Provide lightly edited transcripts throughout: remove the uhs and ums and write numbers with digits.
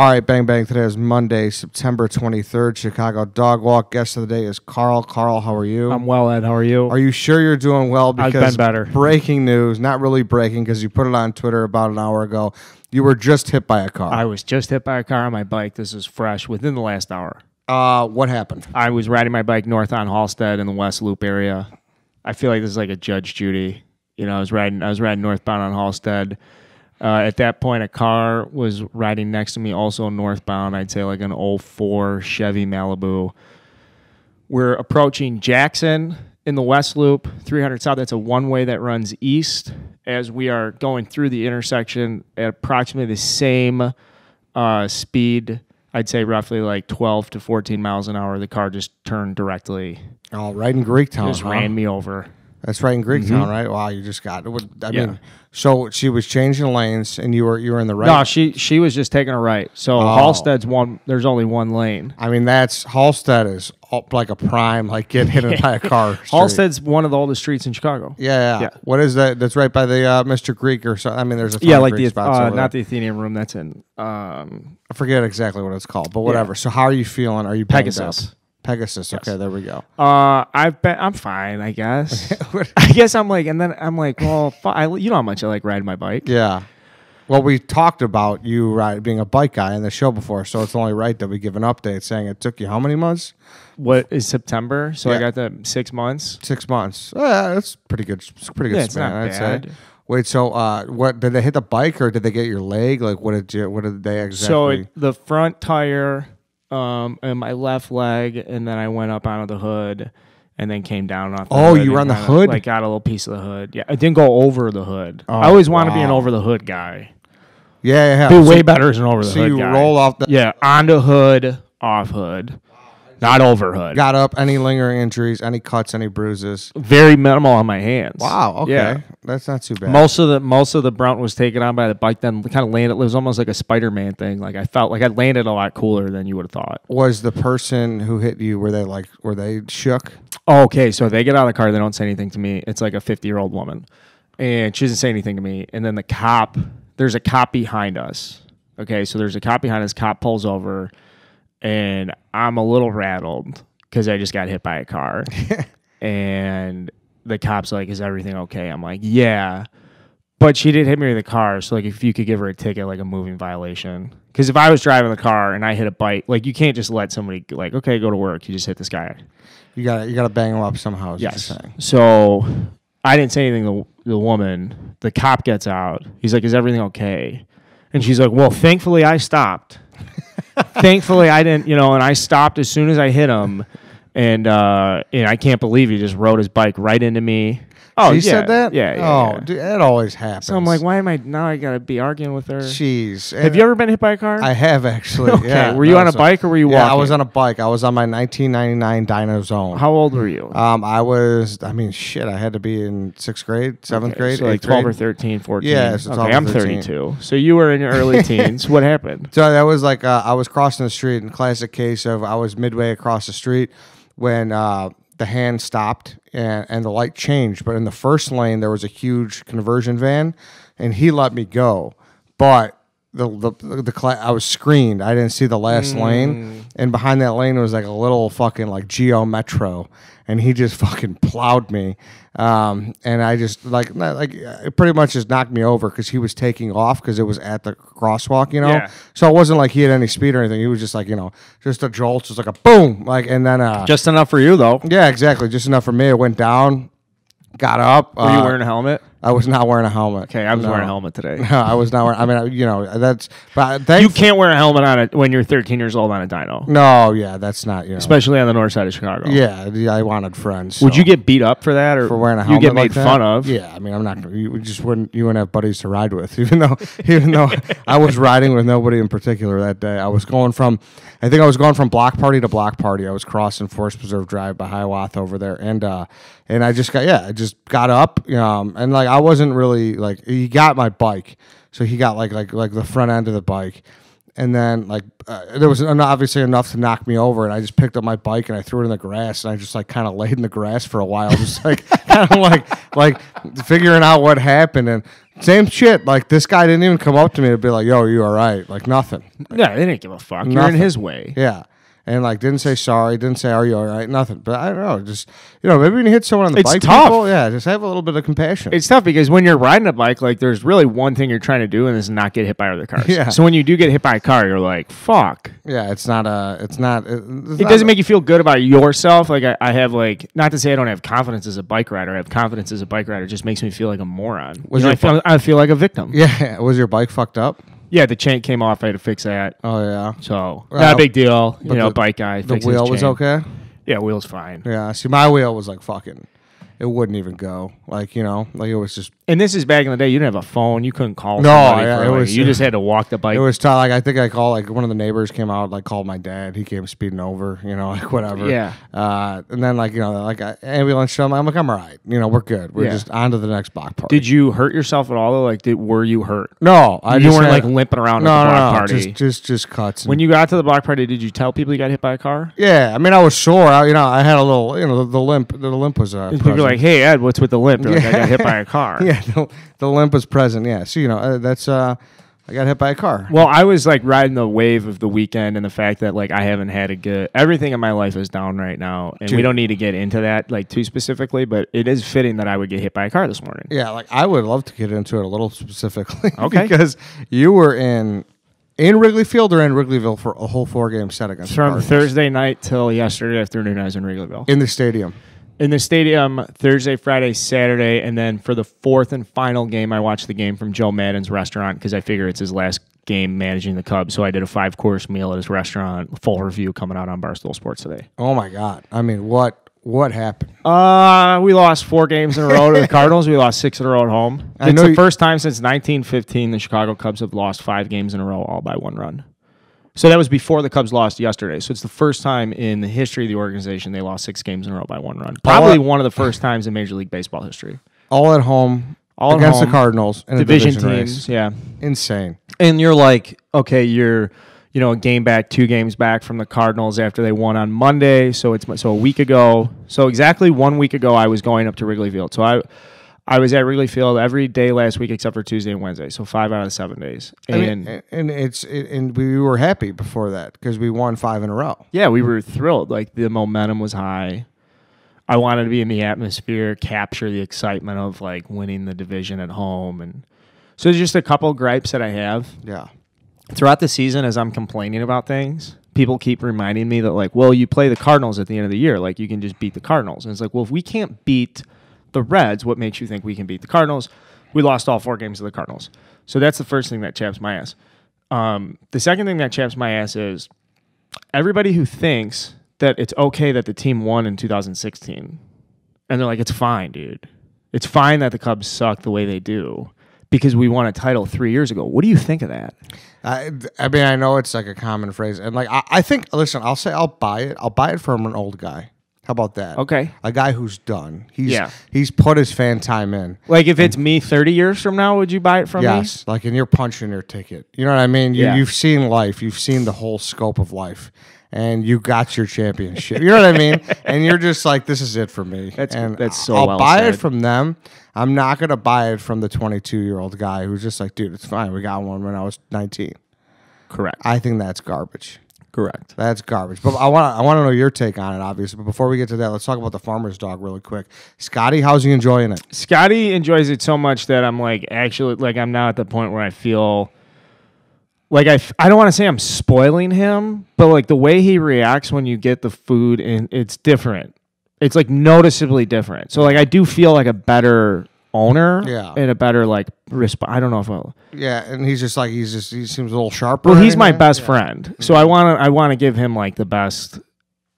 All right, bang, bang. Today is Monday, September 23rd, Chicago Dog Walk. Guest of the day is Carl. Carl, how are you? I'm well, Ed. How are you? Are you sure you're doing well? I've Because been better. breaking news, not really breaking because you put it on Twitter about an hour ago. You were just hit by a car. I was just hit by a car on my bike. This is fresh within the last hour. What happened? I was riding my bike north on Halstead in the West Loop area. I feel like this is like a Judge Judy. You know, I was riding northbound on Halstead. At that point, a car was riding next to me, also northbound. I'd say like an 04 Chevy Malibu. We're approaching Jackson in the West Loop, 300 South. That's a one-way that runs east. As we are going through the intersection at approximately the same speed, I'd say roughly like 12 to 14 miles an hour, the car just turned directly. Oh, right in Greektown. Just ran me over. That's right in Greektown, right? Wow, you just got it. I mean, so she was changing lanes, and you were in the right. No, she was just taking a right. So Halstead's one. There's only one lane. I mean, Halstead is like a prime, like getting hit by a car. Street. Halstead's one of the oldest streets in Chicago. Yeah. What is that? That's right by the Mr. Greek or something. I mean, there's a ton of like Greek spots over not there. the Athenaeum Room. That's in I forget exactly what it's called, but whatever. So how are you feeling? Are you Pegasus? Up? Pegasus. Okay, there we go. I'm fine, I guess. I guess I'm like, and then I'm like, well, you know how much I like riding my bike. Yeah. Well, we talked about you being a bike guy in the show before, so it's only right that we give an update saying it took you how many months? What is September? So Yeah. I got the 6 months. 6 months. Yeah, that's pretty good. It's a pretty good It's span, not I'd bad. say. Wait, so what did they hit the bike or did they get your leg? Like what did they exactly? So the front tire, and my left leg, and then I went up onto the hood, and then came down off. The hood you were on and the kinda, hood? Like got a little piece of the hood. Yeah, I didn't go over the hood. I always want to be an wow. over the hood guy. Yeah. Be way better as an over the So hood you guy. roll off the Yeah, onto hood, off hood, not over hood. got up, any lingering injuries, any cuts, any bruises? Very minimal on my hands. Wow, okay. Yeah. That's not too bad. Most of the brunt was taken on by the bike. Then kind of landed. It was almost like a Spider-Man thing. Like I felt like I landed a lot cooler than you would have thought. Was the person who hit you, were they shook? Oh, okay, so they get out of the car. They don't say anything to me. It's like a 50-year-old woman, and she doesn't say anything to me. And then there's a cop behind us. Okay, so there's a cop behind us. Cop pulls over, and I'm a little rattled because I just got hit by a car. And the cop's like, "Is everything okay?" I'm like, "Yeah," but she did hit me with a car. So like, if you could give her a ticket, like a moving violation. Because if I was driving the car and I hit a bike, like you can't just let somebody like, okay, go to work. You just hit this guy. You gotta bang them up somehow. Is what Yes. you're saying. So I didn't say anything to the woman. The cop gets out. He's like, "Is everything okay?" And she's like, "Well, thankfully I stopped. Thankfully I didn't, and I stopped as soon as I hit him. And I can't believe he just rode his bike right into me." Oh, She said that? Yeah. Oh, yeah. dude, it always happens. So I'm like, why am I now? I gotta be arguing with her. Jeez. Have you ever been hit by a car? I have actually. Okay. Yeah. Were you on a bike or were you walking? Yeah, I was on a bike. I was on my 1999 Dyno Zone. How old were you? I had to be in 6th grade, 7th grade, So like 8th 12 or grade. 13, 14. Yeah, so 12 okay, or I'm 13. 32. So you were in your early teens. What happened? So that was like I was crossing the street, in classic case of I was midway across the street when the hand stopped and the light changed. But in the first lane, there was a huge conversion van, and he let me go. But I was screened. I didn't see the last lane, and behind that lane was like a little fucking like Geo Metro, and he just fucking plowed me. And I just like it pretty much just knocked me over because he was taking off because it was at the crosswalk, Yeah. So it wasn't like he had any speed or anything. He was just like just a jolt, just like a boom, like and then Just enough for you, though. yeah, exactly, just enough for me. It went down, got up. Were you wearing a helmet? I was not wearing a helmet. Okay, I was No. wearing a helmet today. No, I was not wearing. I mean, that's. But You thankfully, can't wear a helmet on it when you're 13 years old on a dyno, no, yeah, that's not. especially on the north side of Chicago. Yeah, I wanted friends. Would so- you get beat up for that, or for wearing a you helmet? get made like that? fun of? Yeah, I mean, I'm not. You just wouldn't. You wouldn't have buddies to ride with, even though I was riding with nobody in particular that day. I was going from block party to block party. I was crossing Forest Preserve Drive by Hiawatha over there, and I just got up, and like I wasn't really like he got my bike, so he got like the front end of the bike. And then like there was obviously enough to knock me over, and I just picked up my bike and I threw it in the grass, and I just like kind of laid in the grass for a while, just like kind of like figuring out what happened. And same shit, like this guy didn't even come up to me to be like, "Yo, you all right?" Like nothing. Yeah, they didn't give a fuck. You're in Nothing. his way. Yeah. And like didn't say sorry, didn't say are you all right, nothing. But I don't know, just maybe when you hit someone on the It's bike, tough. people, yeah, just have a little bit of compassion. It's tough because when you're riding a bike, like there's really one thing you're trying to do, and is not get hit by other cars. Yeah. So when you do get hit by a car, you're like, fuck. Yeah, it's not. It doesn't make you feel good about yourself. Like I have like, not to say I don't have confidence as a bike rider. I have confidence as a bike rider. It just makes me feel like a moron. Was You know, your I feel like a victim. Yeah, was your bike fucked up? Yeah, the chain came off. I had to fix that. Oh yeah. So not a big deal. You but know, the- bike guy. The fixed his wheel was chain. okay. Yeah, wheel's fine. Yeah. See, my wheel was like fucking. It wouldn't even go. Like like it was just. And this is back in the day. You didn't have a phone. You couldn't call No, somebody. yeah, for, it like, was- you just had to walk the bike. It was tough. Like I think I called like one of the neighbors came out, like called my dad. He came speeding over, like whatever. Yeah. And then like ambulance show. I'm like I'm all right. We're good. We're Yeah. just on to the next block party. Did you hurt yourself at all? Though? Like, were you hurt? No, You just weren't had- like limping around No, at the block no, party. just cuts. When you got to the block party, did you tell people you got hit by a car? Yeah, I mean, I was sore. I had a little, the limp. The limp was. And people are like, "Hey Ed, what's with the limp?" They're like, "I got hit by a car." yeah, the limp was present. Yeah, so that's. I got hit by a car. Well, I was like riding the wave of the weekend and the fact that like I haven't had a good everything in my life is down right now, and we Dude. don't need to get into that like too specifically, but it is fitting that I would get hit by a car this morning. Yeah, like I would love to get into it a little specifically. Okay. because you were in Wrigley Field or in Wrigleyville for a whole 4-game set against the From Cardinals? Thursday night till yesterday afternoon, I was in Wrigleyville. In the stadium. In the stadium Thursday, Friday, Saturday, and then for the fourth and final game, I watched the game from Joe Madden's restaurant because I figure it's his last game managing the Cubs. So I did a 5-course meal at his restaurant. Full review coming out on Barstool Sports today. Oh my God! I mean, what happened? We lost 4 games in a row to the Cardinals. We lost 6 in a row at home. I It's know the you- first time since 1915 the Chicago Cubs have lost 5 games in a row, all by 1 run. So that was before the Cubs lost yesterday. So it's the first time in the history of the organization they lost 6 games in a row by 1 run. Probably one of the first times in Major League Baseball history. All at home. All at against home. the Cardinals in Division a division teams, race. yeah. Insane. And you're like, okay, you're a game back, 2 games back from the Cardinals after they won on Monday. So a week ago. So exactly 1 week ago, I was going up to Wrigley Field. So I was at Wrigley Field every day last week except for Tuesday and Wednesday. So 5 out of the 7 days. And And we were happy before that because we won 5 in a row. yeah, we were thrilled. Like the momentum was high. I wanted to be in the atmosphere, capture the excitement of like winning the division at home. And so there's just a couple gripes that I have. Yeah. Throughout the season, as I'm complaining about things, people keep reminding me that, like, well, you play the Cardinals at the end of the year. Like, you can just beat the Cardinals. And it's like, well, if we can't beat the Reds, what makes you think we can beat the Cardinals? We lost all 4 games to the Cardinals. So that's the first thing that chaps my ass. The second thing that chaps my ass is everybody who thinks that it's okay that the team won in 2016. And they're like, it's fine, dude. It's fine that the Cubs suck the way they do because we won a title 3 years ago. What do you think of that? I mean, I know it's like a common phrase. And like, I think, listen, I'll buy it. I'll buy it from an old guy. How about that? Okay. A guy who's done. Yeah. He's put his fan time in. Like if it's me 30 years from now, would you buy it from me? Yes. Like, and you're punching your ticket. You know what I mean? Yeah. You've seen life. You've seen the whole scope of life. And you got your championship. You know what I mean? And you're just like, this is it for me. That's so I'll well buy said. it from them. I'm not going to buy it from the 22-year-old guy who's just like, dude, it's fine. We got one when I was 19. Correct. I think that's garbage. Correct. That's garbage. But I want to know your take on it, obviously. But before we get to that, let's talk about the farmer's dog really quick. Scotty, how's he enjoying it? Scotty enjoys it so much that I'm like, actually, like I'm now at the point where I feel like I don't want to say I'm spoiling him, but like the way he reacts when you get the food and it's different. It's like noticeably different. So like I do feel like a better owner Yeah. and a better like I don't know if I'll. Yeah, and he's just like he seems a little sharper. Well, or he's my anything. best friend, so I want to give him like the best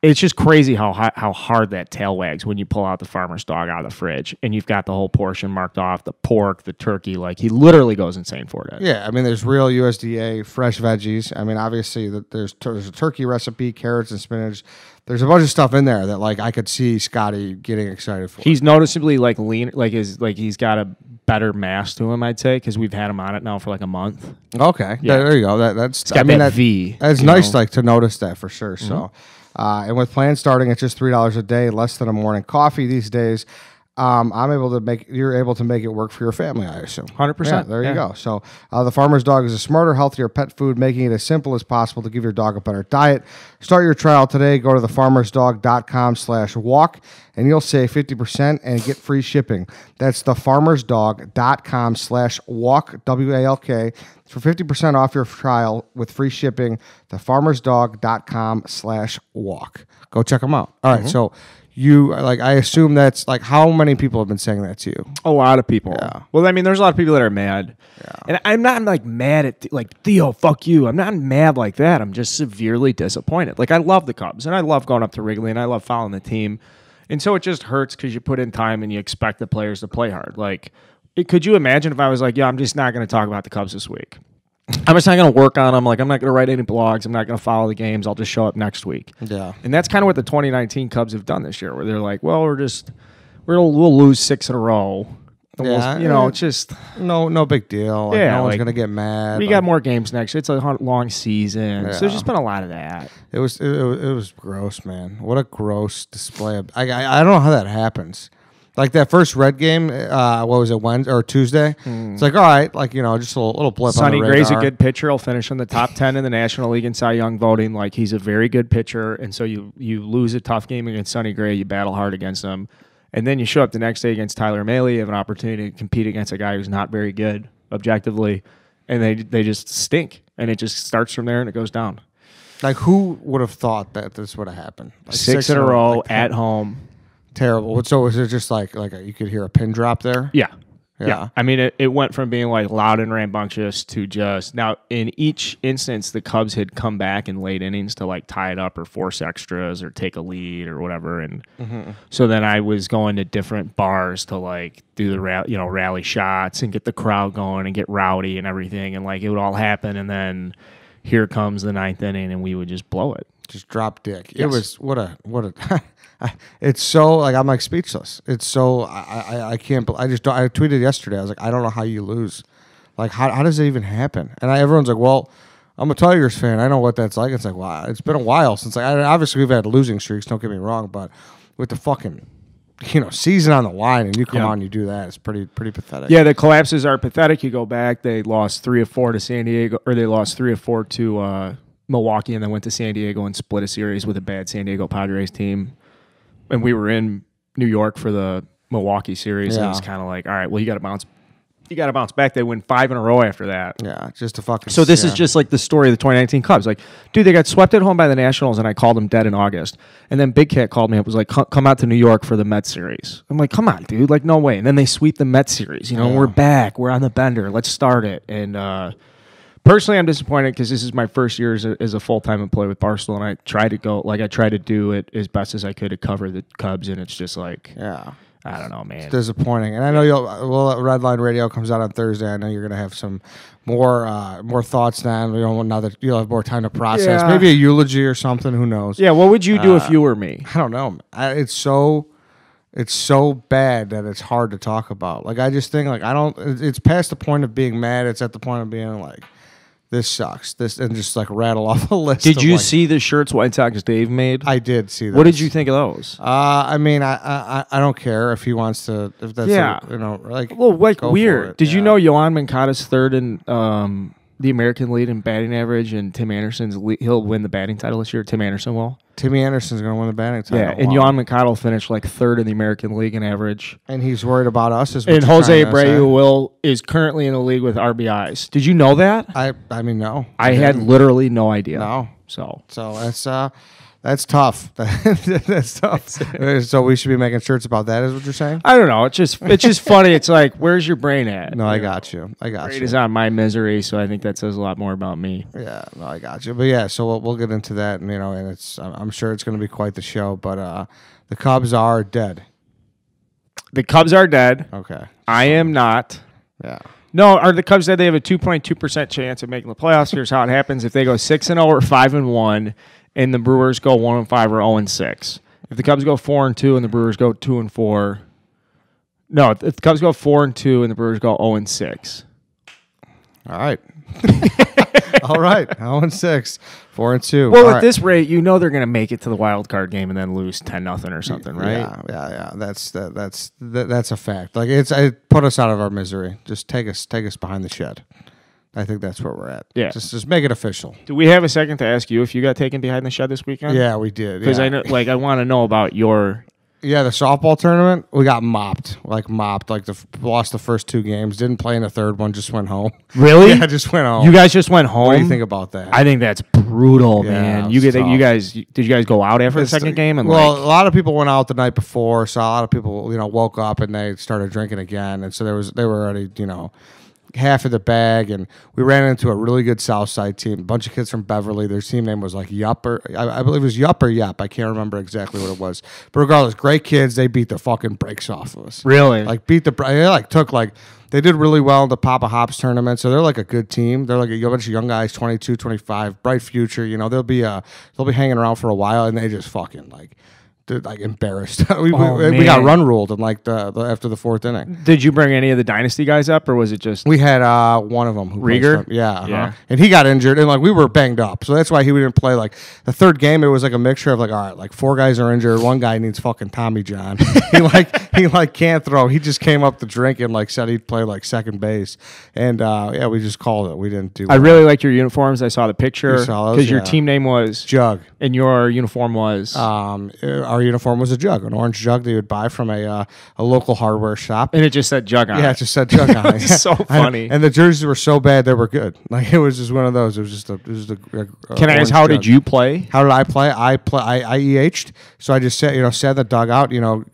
it's just crazy how hard that tail wags when you pull out the farmer's dog out of the fridge and you've got the whole portion marked off, the pork, the turkey. Like, he literally goes insane for it. Yeah, I mean, there's real USDA fresh veggies. I mean, obviously, there's a turkey recipe, carrots and spinach. There's a bunch of stuff in there that, like, I could see Scotty getting excited for. He's noticeably, like, lean, like he's got a better mass to him, I'd say, because we've had him on it now for like a month. Okay, Yeah. there you go. That's It's got that V. That's you nice, know? like, to notice that for sure. So, and with plans starting at just $3 a day, less than a morning coffee these days, you're able to make it work for your family, I assume. 100%. Yeah, there you Yeah. go. So the Farmer's Dog is a smarter, healthier pet food, making it as simple as possible to give your dog a better diet. Start your trial today. Go to thefarmersdog.com/walk and you'll save 50% and get free shipping. That's thefarmersdog.com/walk, WALK, for 50% off your trial with free shipping. Thefarmersdog.com/walk. Go check them out. All right. So I assume that's like, how many people have been saying that to you? A lot of people. Yeah. Well, I mean, there's a lot of people that are mad. Yeah. And I'm not like mad at like, Theo, fuck you. I'm not mad like that. I'm just severely disappointed. Like, I love the Cubs and I love going up to Wrigley and I love following the team. And so it just hurts because you put in time and you expect the players to play hard. Like, could you imagine if I was like, yeah, I'm just not going to talk about the Cubs this week. I'm just not going to work on them. Like, I'm not going to write any blogs. I'm not going to follow the games. I'll just show up next week. Yeah. And that's kind of what the 2019 Cubs have done this year, where they're like, well, we'll lose 6 in a row. And Yeah. it's just, No big deal. Like, Yeah, no one's like, gonna get mad. we got more games next year. It's a long season. Yeah. So there's just been a lot of that. It was gross, man. What a gross display. I don't know how that happens. Like that first Red game, what was it, Wednesday or Tuesday? It's like, all right, like, just a little blip Sonny on the Gray's a radar. good pitcher. He'll finish in the top 10 in the National League in Cy Young voting. Like, he's a very good pitcher. And so you lose a tough game against Sonny Gray. You battle hard against him. And then you show up the next day against Tyler Mahle. You have an opportunity to compete against a guy who's not very good objectively. And they just stink. And it just starts from there and it goes down. Like, who would have thought that this would have happened? Like 6 in a row like, at home. terrible. So was it just like you could hear a pin drop there? Yeah. Yeah. I mean, it went from being like loud and rambunctious to just now in each instance, the Cubs had come back in late innings to like tie it up or force extras or take a lead or whatever. And so then I was going to different bars to like do the rally shots and get the crowd going and get rowdy and everything. And like it would all happen. And then here comes the 9th inning and we would just blow it. Just drop dick. Yes. It was what a it's so like I'm like speechless. It's so I can't. I tweeted yesterday. I was like, I don't know how you lose. Like how does it even happen? And everyone's like, well, I'm a Tigers fan. I know what that's like. It's like, wow, it's been a while since obviously we've had losing streaks. Don't get me wrong, but with the fucking season on the line and you come on, you do that. It's pretty pathetic. Yeah, the collapses are pathetic. You go back, they lost 3 of 4 to San Diego, or they lost 3 of 4 to Milwaukee, and then went to San Diego and split a series with a bad San Diego Padres team. And we were in New York for the Milwaukee series, and it's kind of like, all right, well, you got to bounce back. They win 5 in a row after that. Yeah, just a fucking. So this is just like the story of the 2019 Cubs. Like, dude, they got swept at home by the Nationals, and I called them dead in August. And then Big Cat called me up, was like, come out to New York for the Mets series. I'm like, come on, dude, like, no way. And then they sweep the Mets series. We're back. We're on the bender. Let's start it. And personally, I'm disappointed because this is my first year as a full-time employee with Barstool, and I try to do it as best as I could to cover the Cubs, and it's just like, I don't know, man. It's disappointing. And I know Red Line Radio comes out on Thursday. I know you're going to have some more thoughts then. Now that you'll have more time to process. Yeah. Maybe a eulogy or something. Who knows? Yeah, what would you do if you were me? I don't know. It's so bad that it's hard to talk about. Like, I just think, like, it's past the point of being mad. It's at the point of being like, this sucks. And just like rattle off a list. Did you like, see the shirts White Sox Dave made? I did see that. What did you think of those? I mean, I don't care if he wants to. If that's like. Well, like go weird. for it. Did you know Yohan Moncada's third in the American lead in batting average, and Tim Anderson's he'll win the batting title this year. Tim Anderson will. Timmy Anderson's going to win the batting title. Yeah, and Yohan Moncada will finish like third in the American League in average. And he's worried about us. And Jose Abreu is currently in the league with RBIs. Did you know that? I mean, no. I had literally no idea. No. So that's That's tough. That's tough. So we should be making shirts about that, is what you're saying? I don't know. It's just funny. It's like, where's your brain at? No, I got you. Brain is on my misery, so I think that says a lot more about me. Yeah, no, I got you. But yeah, so we'll get into that, and and I'm sure it's going to be quite the show. But the Cubs are dead. The Cubs are dead. Okay. I am not. Yeah. No, are the Cubs dead? They have a 2.2% chance of making the playoffs. Here's how it happens: if they go 6-0 or 5-1, and the Brewers go 1-5 or 0-6. If the Cubs go 4-2 and the Brewers go 2-4, no, if the Cubs go 4-2 and the Brewers go 0-6. All right. All right. 0-6, 4-2. Well, All at right. this rate, they're going to make it to the wild card game and then lose 10-0 or something, right? Yeah. That's a fact. Like it put us out of our misery. Just take us behind the shed. I think that's where we're at. Yeah. Just make it official. Do we have a second to ask you if you got taken behind the shed this weekend? Yeah, we did. Because yeah. I know, I want to know about your. Yeah, the softball tournament, we got mopped. Lost the first 2 games. Didn't play in the third one. Just went home. Really? Yeah, just went home. You guys just went home. What do you think about that? I think that's brutal, Yeah, man. it You was get tough. you guys. Did you guys go out after the second game? And a lot of people went out the night before, so a lot of people, woke up and they started drinking again, and so they were already, half of the bag, and we ran into a really good Southside team, a bunch of kids from Beverly. Their team name was like Yup, or I believe it was Yup or Yup. I can't remember exactly what it was, but regardless, great kids. They beat the fucking brakes off of us. Really? They did really well in the Papa Hops tournament, so they're like a good team. They're like a bunch of young guys, 22, 25, bright future. They'll be hanging around for a while, and they just fucking they're embarrassed. we got run ruled in after the 4th inning. Did you bring any of the dynasty guys up, or was it just We had one of them who Rieger? Yeah. Yeah. And he got injured, and we were banged up, so that's why he didn't play. The third game, it was like a mixture of all right, 4 guys are injured, 1 guy needs fucking Tommy John. he can't throw. He just came up to drink and said he'd play second base, and we just called it. We didn't do. I really like your uniforms. I saw the picture You saw those? because your Yeah. team name was Jug. and your uniform was. Our uniform was a jug, an orange jug that you would buy from a local hardware shop. and it just said Jug on Yeah, it. it just said jug on it. So funny. And the jerseys were so bad they were good. It was just one of those. It was just a Can I ask, how did you play? How did I play? I EH'd. So I just sat in the dugout,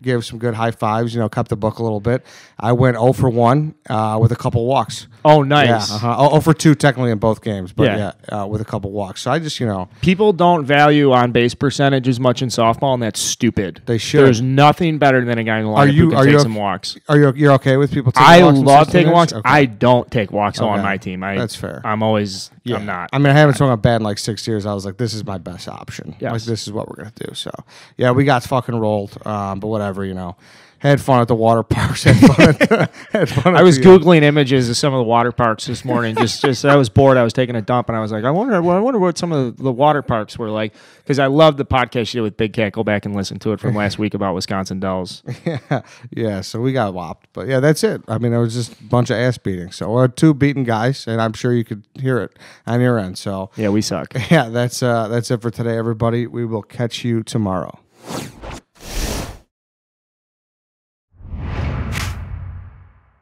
gave some good high fives, kept the book a little bit. I went 0 for 1 with a couple walks. Oh, nice. Yeah, 0 for 2 technically in both games, but Yeah. with a couple walks. So I just, People don't value on base percentage as much in softball, and that's stupid. They should. There's nothing better than a guy in the lineup who can take some walks. You're okay with people taking I walks? in love 16 taking walks. innings? Okay. I don't take walks on Okay. my team. That's fair. I'm not. I mean, I haven't swung a bat in 6 years. I was like, this is my best option. Yes. This is what we're going to do. So, yeah, we got fucking rolled. But whatever, Had fun at the water parks. Had fun I was Googling images of some of the water parks this morning. just I was bored. I was taking a dump, and I was like, I wonder what some of the water parks were like. Because I love the podcast you did with Big Cat. Go back and listen to it from last week about Wisconsin Dells. Yeah, so we got whopped. But yeah, that's it. I mean, it was just a bunch of ass beating. So 2 beaten guys, and I'm sure you could hear it on your end. So Yeah, we suck. yeah, that's it for today, everybody. We will catch you tomorrow.